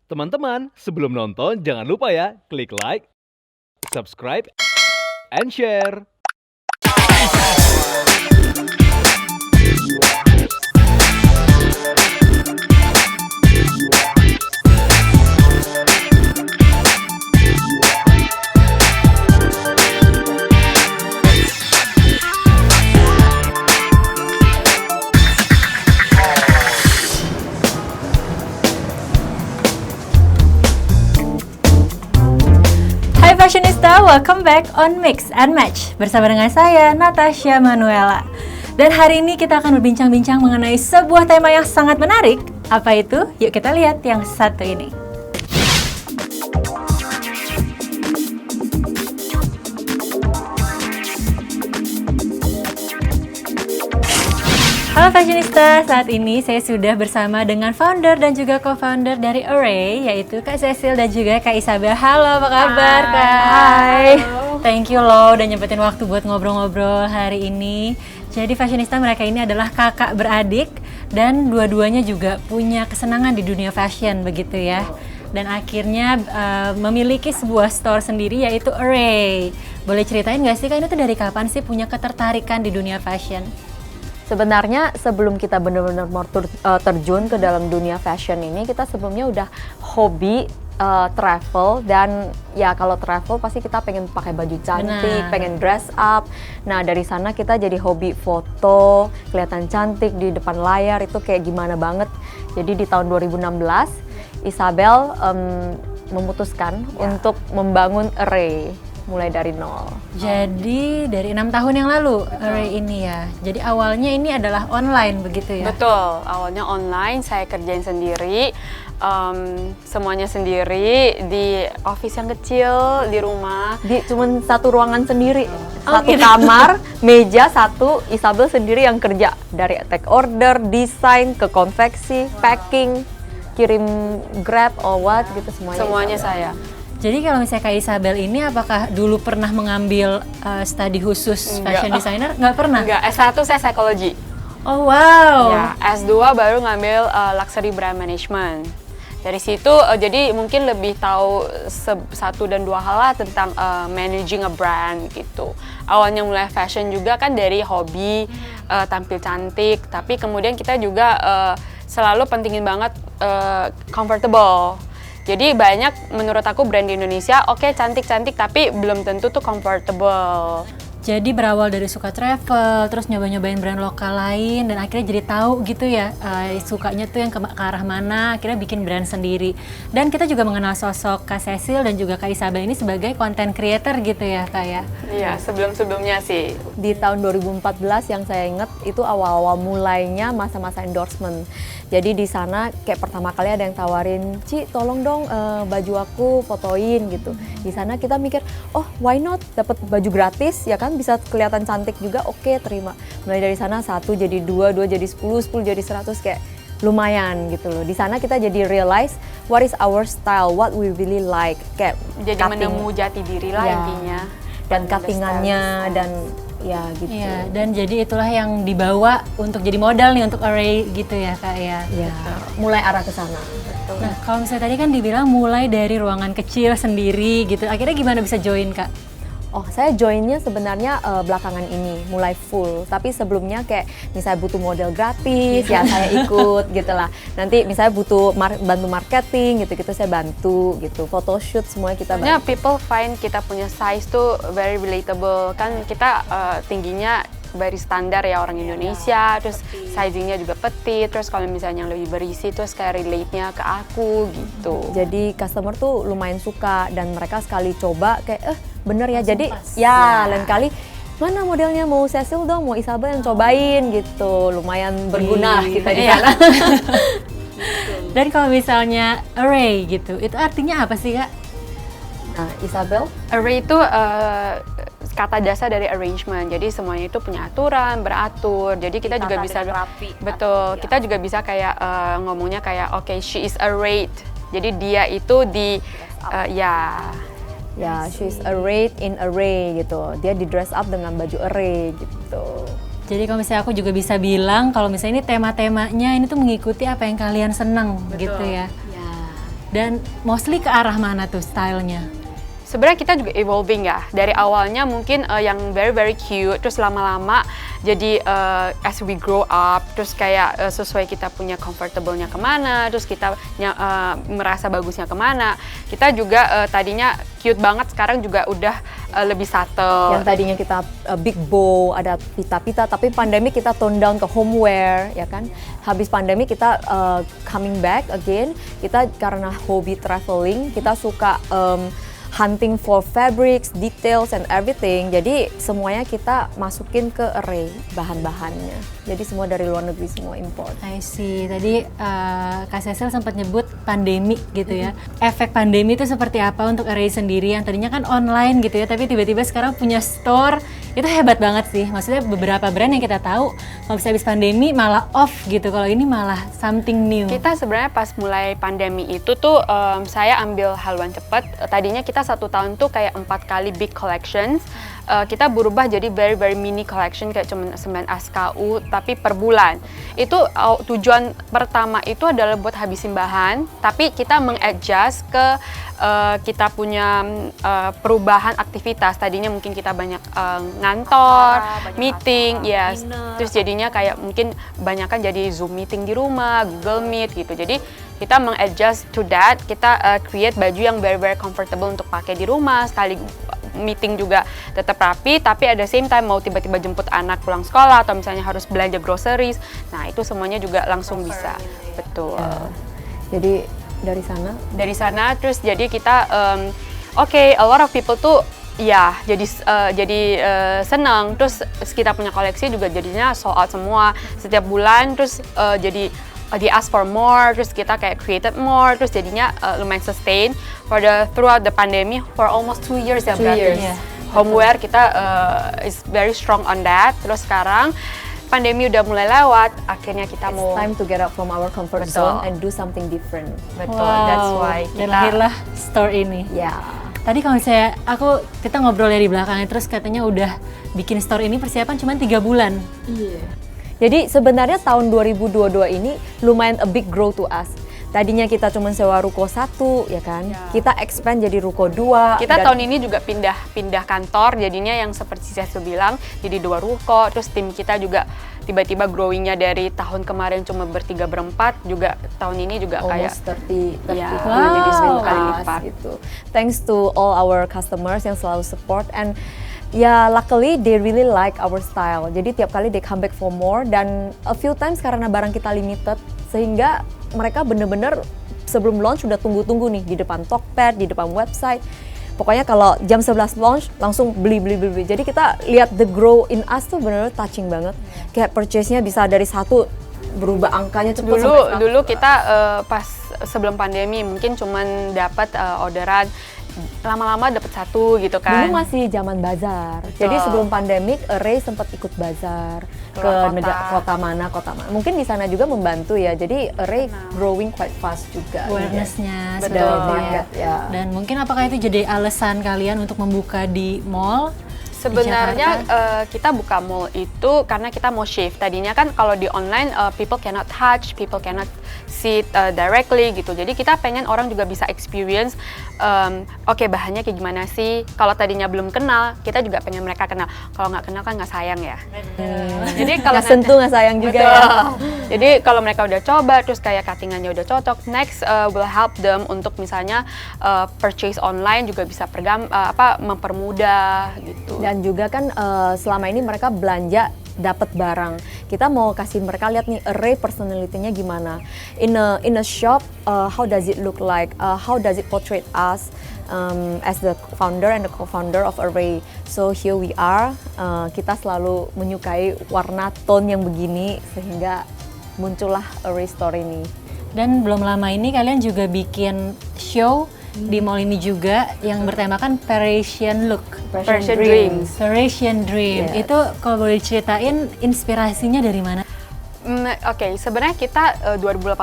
Teman-teman, sebelum nonton jangan lupa ya, klik like, subscribe, and share. Hai Fashionista, welcome back on Mix and Match bersama dengan saya, Natasha Manuela. Dan hari ini kita akan berbincang-bincang mengenai sebuah tema yang sangat menarik. Apa itu? Yuk kita lihat yang satu ini. Halo Fashionista, saat ini saya sudah bersama dengan founder dan juga co-founder dari Array, yaitu Kak Cecil dan juga Kak Isabel. Halo, apa kabar Kak? Hai. Thank you loh udah nyempetin waktu buat ngobrol-ngobrol hari ini. Jadi Fashionista, mereka ini adalah kakak beradik dan dua-duanya juga punya kesenangan di dunia fashion begitu ya. Dan akhirnya memiliki sebuah store sendiri yaitu Array. Boleh ceritain nggak sih Kak, ini tuh dari kapan sih punya ketertarikan di dunia fashion? Sebenarnya sebelum kita benar-benar mau terjun ke dalam dunia fashion ini, kita sebelumnya udah hobi travel, dan ya kalau travel pasti kita pengen pakai baju cantik, pengen dress up. Nah dari sana kita jadi hobi foto, kelihatan cantik di depan layar itu kayak gimana banget. Jadi di tahun 2016 Isabel memutuskan untuk membangun Array mulai dari nol. Jadi dari 6 tahun yang lalu Array ini ya. Jadi awalnya ini adalah online begitu ya? Betul, awalnya online, saya kerjain sendiri, semuanya sendiri di office yang kecil di rumah. Di cuman satu ruangan sendiri, satu gitu. kamar, meja satu, Isabel sendiri yang kerja dari take order, desain, ke konveksi, packing, kirim Grab or what gitu Semuanya saya. Jadi kalau misalnya Kak Isabel ini apakah dulu pernah mengambil studi khusus fashion designer? Nggak pernah? Enggak, S1 saya psikologi. Oh wow. Ya, S2 baru ngambil luxury brand management. Dari situ jadi mungkin lebih tahu satu dan dua hal lah tentang managing a brand gitu. Awalnya mulai fashion juga kan dari hobi, tampil cantik, tapi kemudian kita juga selalu pentingin banget comfortable. Jadi banyak menurut aku brand di Indonesia oke, cantik-cantik tapi belum tentu tuh comfortable. Jadi berawal dari suka travel, terus nyoba-nyobain brand lokal lain, dan akhirnya jadi tahu gitu ya, sukanya tuh yang ke arah mana, akhirnya bikin brand sendiri. Dan kita juga mengenal sosok Kak Cecil dan juga Kak Isabel ini sebagai content creator gitu ya Kak ya? Iya, sebelum-sebelumnya sih. Di tahun 2014 yang saya ingat itu awal-awal mulainya masa-masa endorsement. Jadi di sana kayak pertama kali ada yang tawarin, Ci tolong dong baju aku fotoin gitu. Di sana kita mikir, oh why not, dapat baju gratis ya kan, bisa kelihatan cantik juga, oke terima. Mulai dari sana 1 jadi 2, 2 jadi 10, 10 jadi 100, kayak lumayan gitu loh. Di sana kita jadi realize what is our style, what we really like, kayak Jadi menemu jati diri lah intinya. Dan cuttingannya dan ya gitu. Iya, dan jadi itulah yang dibawa untuk jadi modal nih untuk Array gitu ya Kak ya? Ya, mulai arah ke sana. Nah kalau misalnya tadi kan dibilang mulai dari ruangan kecil sendiri gitu, akhirnya gimana bisa join Kak? Oh, saya joinnya sebenarnya belakangan ini, mulai full. Tapi sebelumnya kayak misalnya butuh model gratis, ya saya ikut gitu lah. Nanti misalnya butuh bantu marketing gitu-gitu, saya bantu gitu. Photoshoot semuanya kita bantu. Sebenarnya people find kita punya size tuh very relatable. Kan kita tingginya very standar ya orang Indonesia, terus sizingnya juga petit, terus kalau misalnya yang lebih berisi terus kayak relate-nya ke aku gitu. Jadi customer tuh lumayan suka, dan mereka sekali coba kayak bener ya. Jadi ya lain kali mana modelnya, mau Cecil dong, mau Isabel yang cobain gitu. Lumayan berguna kita di sana. Dan kalau misalnya Array gitu, itu artinya apa sih Kak? Nah, Isabel? Array itu kata dasar dari arrangement. Jadi semuanya itu punya aturan, beratur. Jadi kita juga bisa rapi. betul. Kita juga bisa kayak ngomongnya kayak okay, she is arrayed. Jadi dia itu di Ya, she's arrayed in array gitu. Dia di dress up dengan baju array gitu. Jadi kalau misalnya aku juga bisa bilang kalau misalnya ini tema-temanya ini tuh mengikuti apa yang kalian senang gitu ya. Dan mostly ke arah mana tuh stylenya? Sebenarnya kita juga evolving ya. Dari awalnya mungkin yang very very cute, terus lama-lama jadi as we grow up, terus kayak sesuai kita punya comfortable-nya kemana, terus kita merasa bagusnya kemana. Kita juga tadinya cute banget, sekarang juga udah lebih subtle. Yang tadinya kita big bow, ada pita-pita, tapi pandemi kita tone down ke homeware, ya kan? Habis pandemi kita coming back again, kita karena hobi traveling, kita suka hunting for fabrics, details and everything. Jadi semuanya kita masukin ke array bahan-bahannya. Jadi semua dari luar negeri, semua import. I see. Tadi Kak Cecil sempat nyebut pandemi gitu ya. Efek pandemi itu seperti apa untuk Array sendiri yang tadinya kan online gitu ya, tapi tiba-tiba sekarang punya store. Itu hebat banget sih. Maksudnya beberapa brand yang kita tahu kalau bisa habis pandemi malah off gitu. Kalau ini malah something new. Kita sebenarnya pas mulai pandemi itu tuh saya ambil haluan cepat. Tadinya kita 1 tahun tuh kayak 4 kali big collections. Kita berubah jadi very very mini collection kayak cuma 9 SKU tapi per bulan. Itu tujuan pertama itu adalah buat habisin bahan, tapi kita mengadjust ke kita punya perubahan aktivitas. Tadinya mungkin kita banyak ngantor, meeting, yes. Terus jadinya kayak mungkin banyakan jadi Zoom meeting di rumah, Google Meet gitu. Jadi kita mengadjust to that, kita create baju yang very very comfortable untuk pakai di rumah, sekali meeting juga tetap rapi, tapi at the same time mau tiba-tiba jemput anak pulang sekolah atau misalnya harus belanja groceries, nah itu semuanya juga langsung bisa. Betul. Jadi dari sana terus jadi kita a lot of people tuh ya jadi senang, terus kita punya koleksi juga jadinya sold out semua setiap bulan, terus jadi they ask for more, terus kita kayak created more, terus jadinya lumayan sustain throughout the pandemic for almost 2 years ya berarti. Yeah. Homeware kita is very strong on that. Terus sekarang pandemi udah mulai lewat, akhirnya kita it's mau time to get out from our comfort Betul. zone and do something different. betul. That's why Dan kita lahirlah store ini. Ya. Tadi kalau misalnya kita ngobrol ya di belakangnya, terus katanya udah bikin store ini persiapan cuma 3 bulan. Jadi sebenarnya tahun 2022 ini lumayan a big grow to us. Tadinya kita cuma sewa ruko 1, ya kan? Ya. Kita expand jadi ruko 2. Kita tahun ini juga pindah kantor, jadinya yang seperti saya bilang jadi 2 ruko. Terus tim kita juga tiba-tiba growingnya dari tahun kemarin cuma bertiga berempat, juga tahun ini juga kayak almost 30 Ya, people jadi 10 kali plus lipat. gitu. Thanks to all our customers yang selalu support, and ya luckily they really like our style. Jadi tiap kali they come back for more, dan a few times karena barang kita limited sehingga mereka bener-bener sebelum launch udah tunggu-tunggu nih di depan Tokped, di depan website. Pokoknya kalau jam 11 launch langsung beli. Jadi kita lihat the grow in us tuh bener-bener touching banget. Kayak purchase-nya bisa dari 1 berubah angkanya cepet sampai 100. Dulu kita pas sebelum pandemi mungkin cuman dapat orderan, lama-lama dapat 1 gitu kan. Dulu masih zaman bazar. Jadi sebelum pandemik, Array sempat ikut bazar Keluar ke kota mana. Mungkin di sana juga membantu ya. Jadi Array growing quite fast juga. Awareness-nya Betul. seperti itu ya. Market, ya. Dan mungkin apakah itu jadi alasan kalian untuk membuka di mall? Sebenarnya kita buka mall itu karena kita mau shift. Tadinya kan kalau di online people cannot touch, people cannot see directly gitu. Jadi kita pengen orang juga bisa experience, oke, bahannya kayak gimana sih. Kalau tadinya belum kenal, kita juga pengen mereka kenal. Kalau nggak kenal kan nggak sayang ya. Jadi kalau Nggak sentuh, nggak sayang juga ya. Jadi kalau mereka udah coba, terus kayak cuttingannya udah cocok, next will help them untuk misalnya purchase online juga bisa mempermudah gitu. Dan juga kan selama ini mereka belanja dapat barang. Kita mau kasih mereka lihat nih Array personality-nya gimana. In a shop, how does it look like? How does it portray us as the founder and the co-founder of Array? So here we are. Kita selalu menyukai warna tone yang begini sehingga muncullah Array Store ini. Dan belum lama ini kalian juga bikin show di mall ini juga yang bertemakan Parisian Look. Parisian Dreams. Parisian Dream. Yes. Itu kalau boleh diceritain inspirasinya dari mana? Oke, sebenarnya kita 2018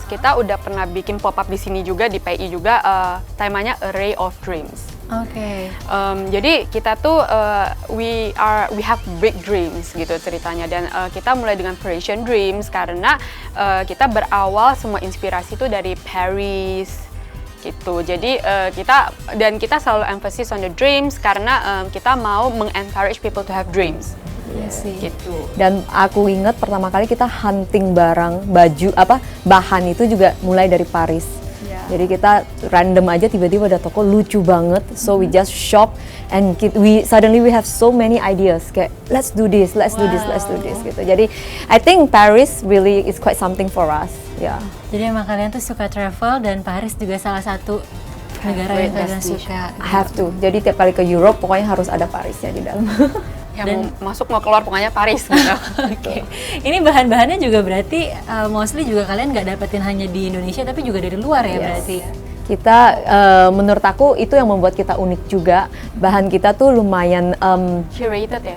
kita udah pernah bikin pop up di sini juga di PI juga, temanya Array of Dreams. Oke. Jadi kita tuh we have big dreams gitu ceritanya, dan kita mulai dengan Parisian Dreams karena kita berawal semua inspirasi tuh dari Paris, gitu. Jadi kita selalu emphasis on the dreams karena kita mau mengencourage people to have dreams. Iya sih. Gitu. Dan aku ingat pertama kali kita hunting barang, baju, bahan itu juga mulai dari Paris. Jadi kita random aja tiba-tiba ada toko lucu banget, so we just shop and we suddenly have so many ideas kayak let's do this gitu. Jadi I think Paris really is quite something for us. Ya. Jadi emang kalian tuh suka travel dan Paris juga salah satu negara yang kalian suka. I have to. Jadi tiap kali ke Europe pokoknya harus ada Parisnya di dalam. Ya, mau masuk mau keluar pokoknya Paris gitu. Oke. Ini bahan-bahannya juga berarti mostly juga kalian nggak dapetin hanya di Indonesia tapi juga dari luar ya berarti. Kita menurut aku itu yang membuat kita unik juga. Bahan kita tuh lumayan Curated ya.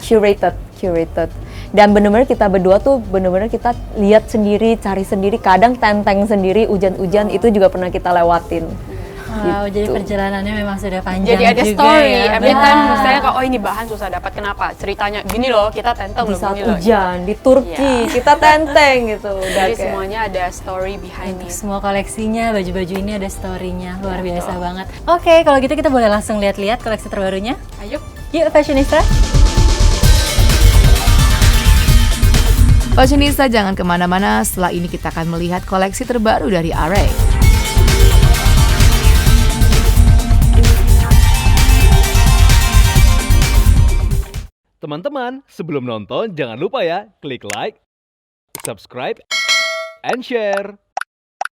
curated. Dan benar-benar kita berdua tuh benar-benar kita lihat sendiri, cari sendiri, kadang tenteng sendiri, hujan-hujan itu juga pernah kita lewatin. Wow, Gitu. jadi perjalanannya memang sudah panjang Jadi ada juga story. ya. Every Benar. time misalnya kalau ini bahan susah dapat kenapa? Ceritanya gini loh, kita tenteng Di loh saat gini loh. hujan, di Turki, kita tenteng gitu. Udah Jadi kayak- semuanya ada story behind Untuk it. semua koleksinya, baju-baju ini ada story-nya, luar biasa banget. Oke, kalau gitu kita boleh langsung lihat-lihat koleksi terbarunya. Ayo. Yuk, Fashionista. Fashionista jangan kemana-mana, setelah ini kita akan melihat koleksi terbaru dari Array. Teman-teman, sebelum nonton jangan lupa ya klik like, subscribe, and share.